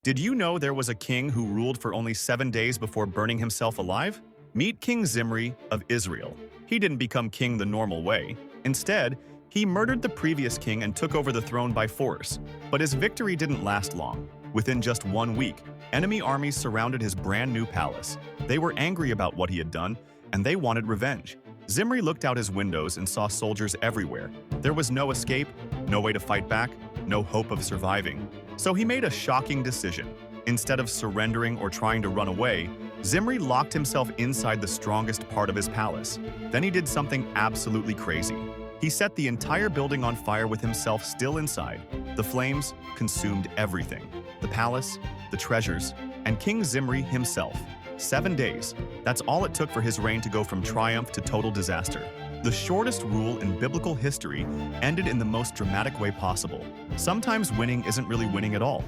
Did you know there was a king who ruled for only 7 days before burning himself alive? Meet King Zimri of Israel. He didn't become king the normal way. Instead, he murdered the previous king and took over the throne by force. But his victory didn't last long. Within just 1 week, enemy armies surrounded his brand new palace. They were angry about what he had done, and they wanted revenge. Zimri looked out his windows and saw soldiers everywhere. There was no escape, no way to fight back, no hope of surviving. So he made a shocking decision. Instead of surrendering or trying to run away, Zimri locked himself inside the strongest part of his palace. Then he did something absolutely crazy. He set the entire building on fire with himself still inside. The flames consumed everything: the palace, the treasures, and King Zimri himself. 7 days. That's all it took for his reign to go from triumph to total disaster. The shortest rule in biblical history ended in the most dramatic way possible. Sometimes winning isn't really winning at all.